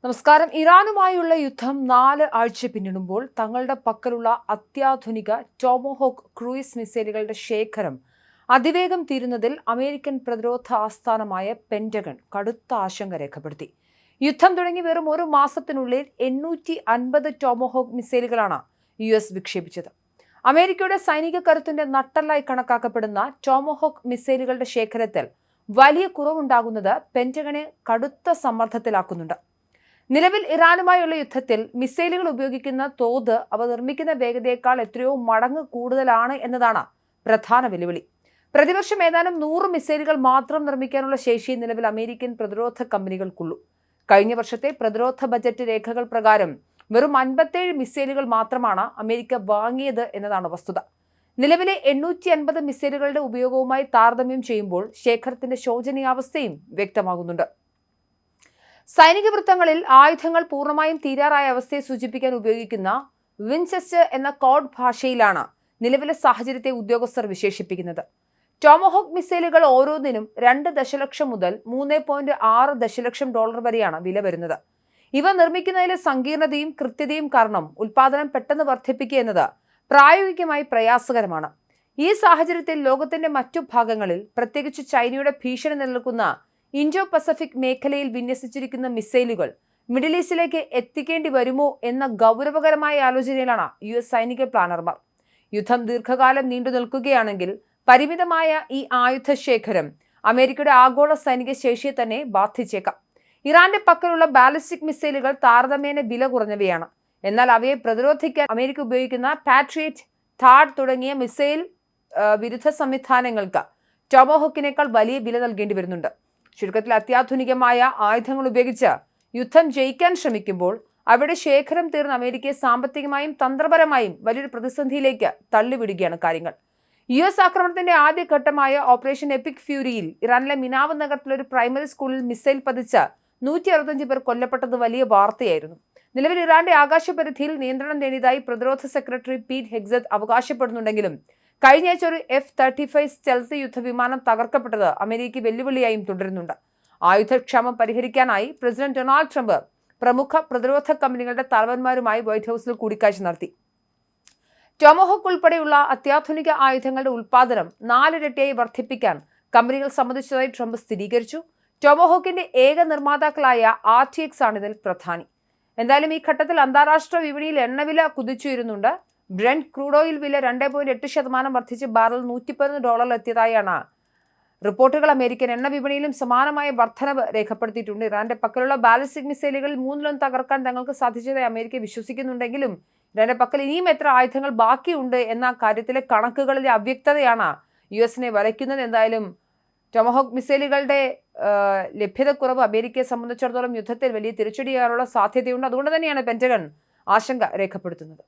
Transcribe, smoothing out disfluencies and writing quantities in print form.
നമസ്കാരം. ഇറാനുമായുള്ള യുദ്ധം 4 ആഴ്ച പിന്നിടുമ്പോൾ തങ്ങളുടെ പക്കലുള്ള അത്യാധുനിക ടോമഹോക്ക് ക്രൂയിസ് മിസൈലുകളുടെ ശേഖരം അതിവേഗം തീരുന്നതിൽ അമേരിക്കൻ പ്രതിരോധ ആസ്ഥാനമായ പെന്റഗൺ കടുത്ത ആശങ്ക രേഖപ്പെടുത്തി. യുദ്ധം തുടങ്ങി വെറും ഒരു മാസത്തിനുള്ളിൽ 850 ടോമഹോക്ക് മിസൈലുകളാണ് US വിക്ഷേപിച്ചത്. അമേരിക്കയുടെ സൈനിക കരുത്തിന്റെ നട്ടെല്ലായി കണക്കാക്കപ്പെടുന്ന ടോമഹോക്ക് മിസൈലുകളുടെ ശേഖരത്തിൽ വലിയ കുറവുണ്ടാകുന്നത് പെന്റഗണെ കടുത്ത സമ്മർദ്ദത്തിലാക്കുന്നുണ്ട്. നിലവിൽ ഇറാനുമായുള്ള യുദ്ധത്തിൽ മിസൈലുകൾ ഉപയോഗിക്കുന്ന തോത് അവ നിർമ്മിക്കുന്ന വേഗതയേക്കാൾ എത്രയോ മടങ്ങ് കൂടുതലാണ് എന്നതാണ് പ്രധാന വെല്ലുവിളി. പ്രതിവർഷം ഏതാനും 100 മിസൈലുകൾ മാത്രം നിർമ്മിക്കാനുള്ള ശേഷി നിലവിൽ അമേരിക്കൻ പ്രതിരോധ കമ്പനികൾക്കുള്ളൂ. കഴിഞ്ഞ വർഷത്തെ പ്രതിരോധ ബജറ്റ് രേഖകൾ പ്രകാരം വെറും 57 മിസൈലുകൾ മാത്രമാണ് അമേരിക്ക വാങ്ങിയത് എന്നതാണ് വസ്തുത. നിലവിലെ 850 മിസൈലുകളുടെ ഉപയോഗവുമായി താരതമ്യം ചെയ്യുമ്പോൾ ശേഖരത്തിന്റെ ശോചനീയാവസ്ഥയും വ്യക്തമാകുന്നുണ്ട്. സൈനിക വൃത്തങ്ങളിൽ ആയുധങ്ങൾ പൂർണ്ണമായും തീരാറായ അവസ്ഥയെ സൂചിപ്പിക്കാൻ ഉപയോഗിക്കുന്ന വിൻചെസ്റ്റർ എന്ന കോഡ് ഭാഷയിലാണ് നിലവിലെ സാഹചര്യത്തെ ഉദ്യോഗസ്ഥർ വിശേഷിപ്പിക്കുന്നത്. ടോമഹോക്ക് മിസൈലുകൾ ഓരോന്നിനും 2 ദശലക്ഷം മുതൽ $3.6 ദശലക്ഷം വരെയാണ് വില വരുന്നത്. ഇവ നിർമ്മിക്കുന്നതിലെ സങ്കീർണതയും കൃത്യതയും കാരണം ഉൽപാദനം പെട്ടെന്ന് വർദ്ധിപ്പിക്കുക എന്നത് പ്രായോഗികമായി പ്രയാസകരമാണ്. ഈ സാഹചര്യത്തിൽ ലോകത്തിന്റെ മറ്റു ഭാഗങ്ങളിൽ, പ്രത്യേകിച്ച് ചൈനയുടെ ഭീഷണി നിലനിൽക്കുന്ന ഇൻഡോ പസഫിക് മേഖലയിൽ വിന്യസിച്ചിരിക്കുന്ന മിസൈലുകൾ മിഡിൽ ഈസ്റ്റിലേക്ക് എത്തിക്കേണ്ടി വരുമോ എന്ന ഗൗരവകരമായ ആലോചനയിലാണ് US സൈനിക പ്ലാനർമാർ. യുദ്ധം ദീർഘകാലം നീണ്ടു നിൽക്കുകയാണെങ്കിൽ പരിമിതമായ ഈ ആയുധ ശേഖരം അമേരിക്കയുടെ ആഗോള സൈനിക ശേഷിയെ തന്നെ ബാധിച്ചേക്കാം. ഇറാന്റെ പക്കലുള്ള ബാലിസ്റ്റിക് മിസൈലുകൾ താരതമ്യേന വില കുറഞ്ഞവയാണ്. എന്നാൽ അവയെ പ്രതിരോധിക്കാൻ അമേരിക്ക ഉപയോഗിക്കുന്ന പാട്രിയറ്റ്, താഡ് തുടങ്ങിയ മിസൈൽ വിരുദ്ധ സംവിധാനങ്ങൾക്ക് ടോമഹോക്കിനേക്കാൾ വലിയ വില നൽകേണ്ടി വരുന്നുണ്ട്. ചുരുക്കത്തിൽ, അത്യാധുനികമായ ആയുധങ്ങൾ ഉപയോഗിച്ച് യുദ്ധം ജയിക്കാൻ ശ്രമിക്കുമ്പോൾ അവരുടെ ശേഖരം തീർന്ന് അമേരിക്കയെ സാമ്പത്തികമായും തന്ത്രപരമായും വലിയൊരു പ്രതിസന്ധിയിലേക്ക് തള്ളിവിടുകയാണ് കാര്യങ്ങൾ. US ആക്രമണത്തിന്റെ ആദ്യഘട്ടമായ ഓപ്പറേഷൻ എപ്പിക് ഫ്യൂരിയിൽ ഇറാനിലെ മിനാവ് നഗരത്തിലെ ഒരു പ്രൈമറി സ്കൂളിൽ മിസൈൽ പതിച്ച് 165 പേർ കൊല്ലപ്പെട്ടത് വലിയ വാർത്തയായിരുന്നു. നിലവിൽ ഇറാന്റെ ആകാശപരിധിയിൽ നിയന്ത്രണം നേടിയതായി പ്രതിരോധ സെക്രട്ടറി പീറ്റ് ഹെഗ്സത്ത് അവകാശപ്പെടുന്നുണ്ടെങ്കിലും കഴിഞ്ഞയാഴ്ച ഒരു F-35 സ്റ്റെൽത്ത് യുദ്ധവിമാനം തകർക്കപ്പെട്ടത് അമേരിക്ക വെല്ലുവിളിയായും തുടരുന്നുണ്ട്. ആയുധക്ഷാമം പരിഹരിക്കാനായി പ്രസിഡന്റ് ഡൊണാൾഡ് ട്രംപ് പ്രമുഖ പ്രതിരോധ കമ്പനികളുടെ തലവന്മാരുമായി വൈറ്റ് ഹൌസിൽ കൂടിക്കാഴ്ച നടത്തി. ടോമഹോക്ക് ഉൾപ്പെടെയുള്ള അത്യാധുനിക ആയുധങ്ങളുടെ ഉൽപാദനം 4 ഇരട്ടിയായി വർദ്ധിപ്പിക്കാൻ കമ്പനികൾ സമ്മതിച്ചതായി ട്രംപ് സ്ഥിരീകരിച്ചു. ടോമഹോക്കിന്റെ ഏക നിർമ്മാതാക്കളായ RTX ആണ് ഇതിൽ പ്രധാനി. എന്തായാലും ഈ ഘട്ടത്തിൽ അന്താരാഷ്ട്ര വിപണിയിൽ എണ്ണവില കുതിച്ചുയരുന്നുണ്ട്. ബ്രെന്റ് ക്രൂഡ് ഓയിൽ വില 2.8% വർദ്ധിച്ച് ബാരൽ $111 എത്തിയതായാണ് റിപ്പോർട്ടുകൾ. അമേരിക്കൻ എണ്ണ വിപണിയിലും സമാനമായ വർധനവ് രേഖപ്പെടുത്തിയിട്ടുണ്ട്. ഇറാന്റെ പക്കലുള്ള ബാലിസ്റ്റിക് മിസൈലുകളിൽ 1/3 തകർക്കാൻ തങ്ങൾക്ക് സാധിച്ചതായി അമേരിക്ക വിശ്വസിക്കുന്നുണ്ടെങ്കിലും ഇറാന്റെ പക്കൽ ഇനിയും എത്ര ആയുധങ്ങൾ ബാക്കിയുണ്ട് എന്ന കാര്യത്തിലെ കണക്കുകളിലെ അവ്യക്തതയാണ് US വരയ്ക്കുന്നത്. എന്തായാലും ടോമഹോക്ക് മിസൈലുകളുടെ ലഭ്യതക്കുറവ് അമേരിക്കയെ സംബന്ധിച്ചിടത്തോളം യുദ്ധത്തിൽ വലിയ തിരിച്ചടിയാനുള്ള സാധ്യതയുണ്ട്. അതുകൊണ്ട് തന്നെയാണ് പെന്റഗൺ ആശങ്ക രേഖപ്പെടുത്തുന്നത്.